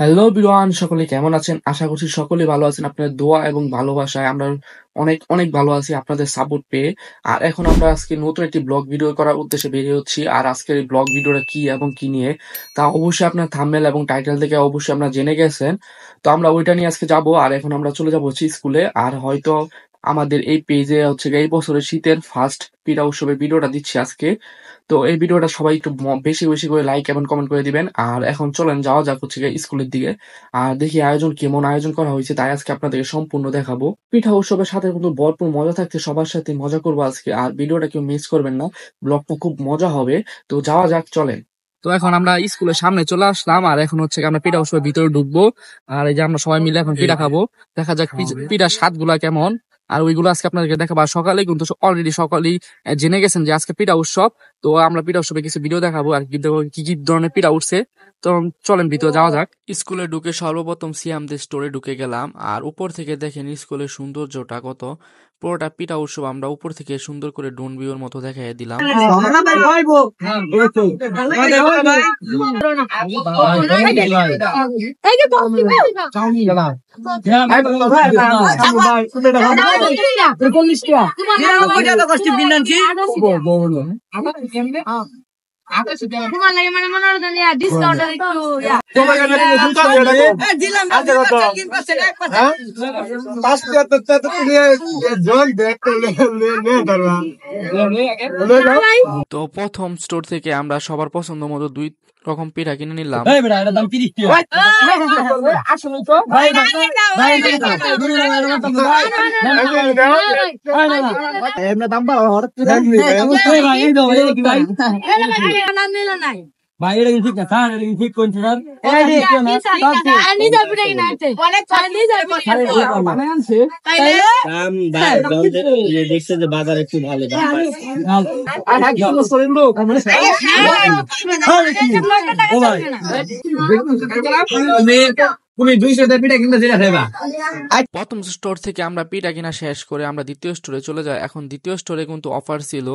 Hello বিরোয়ান, সকলে কেমন আছেন? আশা করছি সকলে ভালো আছেন। আপনাদের দোয়া এবং ভালোবাসায় আমরা অনেক অনেক ভালো আছি আপনাদের সাপোর্ট পেয়ে। আর এখন আমরা আজকে নতুন একটি ব্লগ ভিডিও করার উদ্দেশ্যে বেরিয়ে হচ্ছি। আর আজকের এই ব্লগ ভিডিওটা কি এবং কি নিয়ে তা অবশ্যই আপনার থাম্বনেল এবং টাইটেল থেকে অবশ্যই আপনারা জেনে গেছেন। তো আমরা ওইটা নিয়ে আজকে যাব। আর এখন আমরা চলে যাবো হচ্ছে স্কুলে। আর হয়তো আমাদের এই পেজে হচ্ছে এই বছরের শীতের ফার্স্ট পিঠা উৎসবের ভিডিওটা দিচ্ছি আজকে। তো এই ভিডিওটা সবাই একটু বেশি বেশি করে লাইক এবং কমেন্ট করে দিবেন। আর এখন চলেন যাওয়া যাক হচ্ছে স্কুলের দিকে। আর দেখি আয়োজন কেমন আয়োজন করা হয়েছে তাই আজকে আপনাদেরকে সম্পূর্ণ দেখাবো। পিঠা উৎসবের সাথে কিন্তু ভরপুর মজা থাকতে সবার সাথে মজা করবো আজকে। আর ভিডিওটা কেউ মিস করবেন না, ব্লগটা খুব মজা হবে। তো যাওয়া যাক, চলেন। তো এখন আমরা স্কুলের সামনে চলে আসলাম। আর এখন হচ্ছে আমরা পিঠা উৎসবের ভিতরে ঢুকবো। আর এই যে আমরা সবাই মিলে এখন পিঠা খাবো। দেখা যাক পিঠার স্বাদ গুলা কেমন। আর ওইগুলো আজকে আপনাদেরকে দেখাবো। সকালে কিন্তু অলরেডি সকালেই জেনে গেছেন যে আজকে পিঠা উৎসব। তো আমরা পিঠা উৎসবে কিছু ভিডিও দেখাবো আর কি কি ধরনের পিঠা উঠছে। তো চলেন ভিতরে যাওয়া যাক। স্কুলে ঢুকে সর্বপ্রথম সিয়ামদের স্টোরে ঢুকে গেলাম। আর উপর থেকে দেখেন স্কুলের সৌন্দর্যটা কত। পুরোটা পিঠা উৎসব আমরা উপর থেকে সুন্দর করে ড্রোন ভিউর মতো দেখাই দিলাম। তোমার লাগে মানে মনোরঞ্জন ডিসকাউন্ট তো প্রথম স্টোর থেকে আমরা সবার পছন্দ মতো 2 রকম পিঠা কিনে নিলাম। ভাই এটা ঠিক না স্যার, এটা ঠিক করছে স্যার। দেখছে যে বাজার একটু ভালো প্রথম স্টোর থেকে আমরা পিঠা কিনা শেষ করে আমরা দ্বিতীয় স্টোরে চলে যাই। এখন দ্বিতীয় স্টোরে কিন্তু অফার ছিল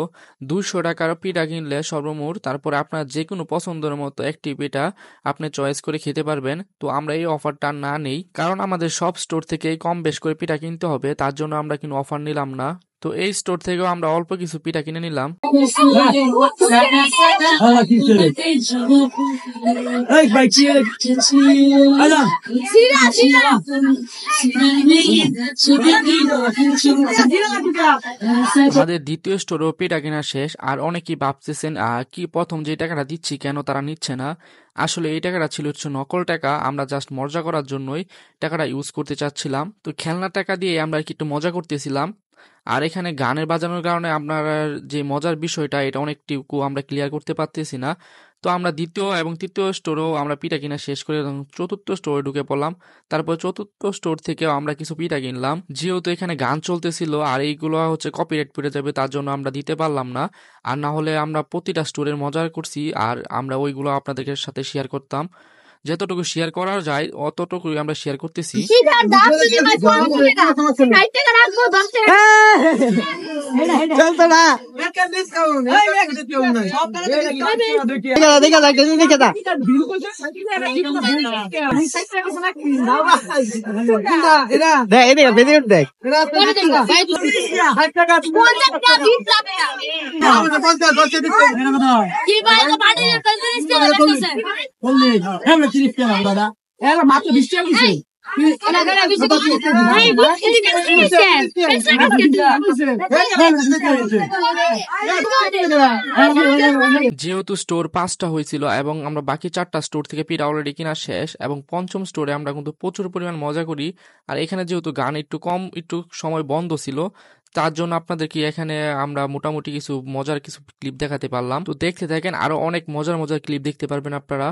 200 টাকার পিঠা কিনলে সর্বমোট, তারপরে আপনার যে কোনো পছন্দের মতো একটি পিঠা আপনি চয়েস করে খেতে পারবেন। তো আমরা এই অফারটা না নেই, কারণ আমাদের সব স্টোর থেকে কম বেশ করে পিঠা কিনতে হবে, তার জন্য আমরা কিন্তু অফার নিলাম না। তো এই স্টোর থেকেও আমরা অল্প কিছু পিঠা কিনে নিলাম। আমাদের দ্বিতীয় স্টোরেও পিঠা কেনা শেষ। আর অনেকেই ভাবতেছেন কি প্রথম যে টাকাটা দিচ্ছি কেন তারা নিচ্ছে না। আসলে এই টাকাটা ছিল হচ্ছে নকল টাকা, আমরা জাস্ট মজা করার জন্যই টাকাটা ইউজ করতে চাচ্ছিলাম। তো খেলনার টাকা দিয়ে আমরা একটু মজা করতেছিলাম। আর এখানে গানের বাজানোর কারণে আপনার যে মজার বিষয়টা এটা অনেকটুকু আমরা ক্লিয়ার করতে পারতেছি না। তো আমরা দ্বিতীয় এবং তৃতীয় স্টোরেও আমরা পিঠা কিনা শেষ করে চতুর্থ স্টোরে ঢুকে পড়লাম। তারপর চতুর্থ স্টোর থেকেও আমরা কিছু পিঠা কিনলাম। যেহেতু এখানে গান চলতেছিল আর এইগুলো হচ্ছে কপিরাইট পড়ে যাবে, তার জন্য আমরা দিতে পারলাম না। আর না হলে আমরা প্রতিটা স্টোরের মজা করছি আর আমরা ওইগুলো আপনাদের সাথে শেয়ার করতাম। যতটুকু শেয়ার করা যায় অতটুকুই আমরা শেয়ার করতেছি। মাত্র 20 টাকা দিচ্ছে। যেহেতু স্টোর 5টা হয়েছিল এবং আমরা বাকি 4টা স্টোর থেকে পিঠা অলরেডি কিনা শেষ, এবং পঞ্চম স্টোরে আমরা কিন্তু প্রচুর পরিমাণ মজা করি। আর এখানে যেহেতু গান একটু সময় বন্ধ ছিল, তার জন্য আপনাদেরকে এখানে আমরা মোটামুটি কিছু মজার কিছু ক্লিপ দেখাতে পারলাম। তো দেখতে থাকেন, আরো অনেক মজার মজার ক্লিপ দেখতে পারবেন আপনারা।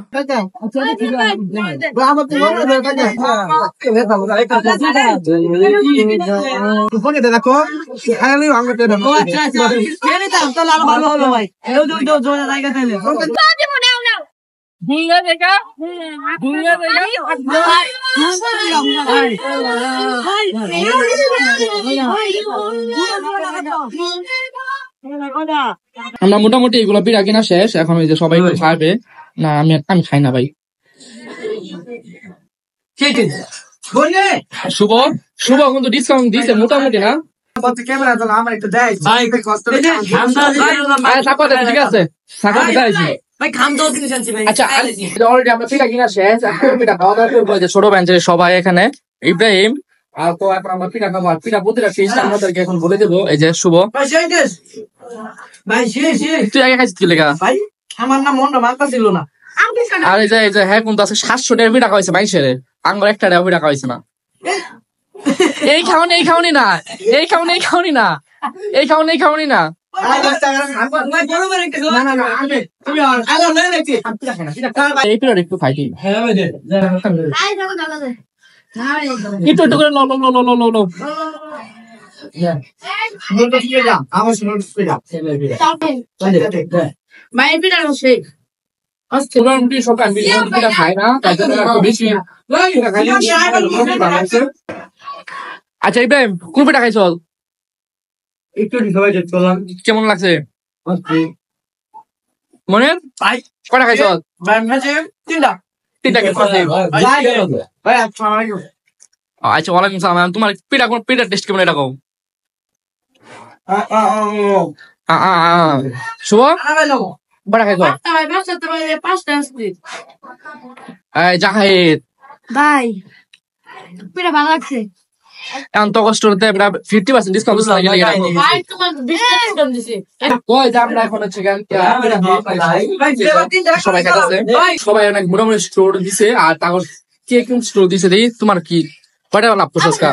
ভুঙ্গা দেখা ভুঙ্গা দেখা আমরা মোটামুটি এগুলো পিঠা কিনা শেষ, এখন ওই যে সবাই খাবে না, আমি খাই না ভাই। শুভ শুভ কিন্তু ডিসকাউন্ট দিছে মোটামুটি না, ঠিক আছে আচ্ছা। অলরেডি আমরা পিঠা কিনা শেষ, পিঠা খাওয়া দাওয়া করবো ছোট বেঞ্চের সবাই এখানে, ইব্রাহিম আর তো এখন আমরা পিঠা খাবো, আর পিঠা প্রতিটা ফিস আমাদেরকে এখন বলে দেবো। এই যে শুভ তুই আগে খাইছিস কি লেখা, আমার না মনটা মানতা ছিল না। আর এই যে হ্যাঁ কিন্তু আছে 700 টাকা পিঠা খাওয়াইছে বাইশের, আঙ্গুর একটা টাকা পিঠা খাওয়াইছে না। এই খাওনি এই খাওনি না, এই খাওনি এই খাওনি না, এই খাওনি এই খাওনি না। এই পিঠা একটু খাইছি একটু একটু করে লো লো লো লো লো লো লো। মোটামুটি সবাই পিঠা খায় না, তাই জন্য একটু বেশি পিঠা খাই। আচ্ছা ইব্রাহিম কোন পিঠা খাইছ, একটু সবাই চললাম। কেমন লাগছে মনে কটা খাইছ? তিনটা তিনটা খাইছ। আচ্ছা ওয়ালাইকুম সালাম। তোমার পিঠা কোন পিঠার টেস্ট কেমন এটা কও। শুভ কটা খাইছ? জাহিদ ভাই পিঠা ভালো লাগছে এখন তো কষ্ট হতে 50% ডিসকাউন্ট ভাই, তোমার 20% দিছি। আমরা এখন হচ্ছে সবাই খাইতেছে, সবাই অনেক মোটামুটি স্টোর দিছে, আর তারপর কে কোন স্টোর দিছে দেখি। তোমার কি কয়টা লাভ করছো আজকে?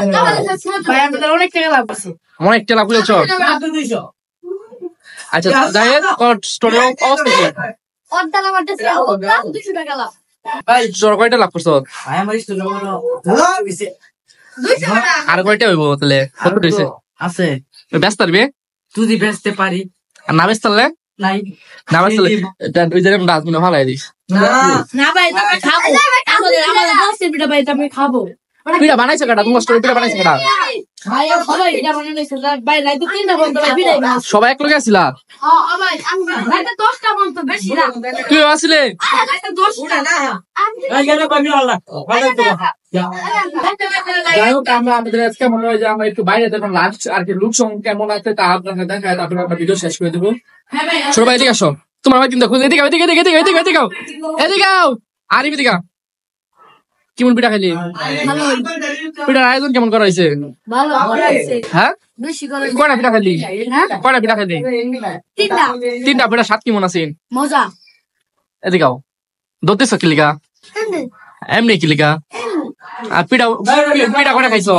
ভাই আমাদের অনেক টাকা লাভ আছে। অনেকটা লাভ করেছ। আচ্ছা জাহিদ স্টোরের অবস্থা কি? অর্ধা লাভ আছে, 200 টাকা লাভ। তোর কয়টা লাভ করছো? 200 টাকা আর কয়টা হইব তাহলে? কত হইছে? আছে ব্যস্ত থাকবে যদি বেচতে পারি। আর না ব্যস্ত থাকলে নাই না ব্যস্ত থাকলে ওই জায়গায় ডাস্টবিনে ফালাই দিস। না ভাই তুমি খাবো, আমাদের 10 পিঠা ভাই তুমি খাবো। পিঠা বানাইছো কাটা? তোমার স্টোরে পিঠা বানাইছো কাটা? ভাই সবাই এটা বানাইছে ভাই, রাইতে 3টা বন্ধ ভাই পিঠাই না। সবাই এক লগে আসিলা? হ্যাঁ ভাই আমি রাইতে 10টা বন্ধ বেশি না। তুই আসলে রাইতে 10টা না। এই গেলে কমি আল্লাহ ভালো তো। যাই হোক আমরা আমাদের আজকে মনে হয় যে আমরা একটু বাইরে দেখুন লাঞ্চ আর কি লুক সং কেমন আছে তা আপনাকে দেখায়, তারপরে আমরা ভিডিও শেষ করে দেবো। হ্যাঁ ভাই ছোট ভাই এদিকে আসো, তোমার ভাই কিন্তু দেখো এদিকে এদিকে এদিকে এদিকে এদিকে এদিকে এদিকে আর এদিকে। কেমন পিঠা খাইলি? ভালো পিঠার আয়োজন কেমন করা হয়েছে? ভালো লাগছে। হ্যাঁ বেশি করে কয়টা পিঠা খাইলি? হ্যাঁ কয়টা পিঠা খাইলি? 3টা তিনটা পিঠা। স্বাদ কেমন আছে? মজা। এদিকে ধরতেছ কিলিকা এমনি কিলিকা। আর পিঠা পিঠা কয়টা খাইছো?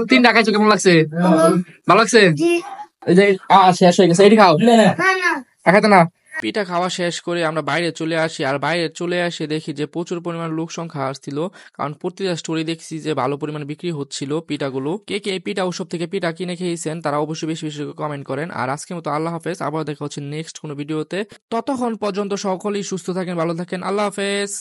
তিনটা খাইছো, কেমন লাগছে? ভালো লাগছে? এই যে শেষ হয়ে গেছে, এটি খাও। না না দেখাতে না। পিঠা খাওয়া শেষ করে আমরা বাইরে চলে আসি, আর বাইরে চলে আসে দেখি যে প্রচুর পরিমাণ লোক সংখ্যা আসছিল, কারণ প্রতিটা স্টোরি দেখছি যে ভালো পরিমাণ বিক্রি হচ্ছিল পিঠাগুলো। কে কে এই পিঠা উৎসব থেকে পিঠা কিনে খেয়েছেন তারা অবশ্যই বেশি বেশি কমেন্ট করেন। আর আজকের মতো আল্লাহ হাফেজ, আবার দেখা হচ্ছে নেক্সট কোনো ভিডিওতে। ততক্ষণ পর্যন্ত সকলেই সুস্থ থাকেন, ভালো থাকেন, আল্লাহ হাফেজ।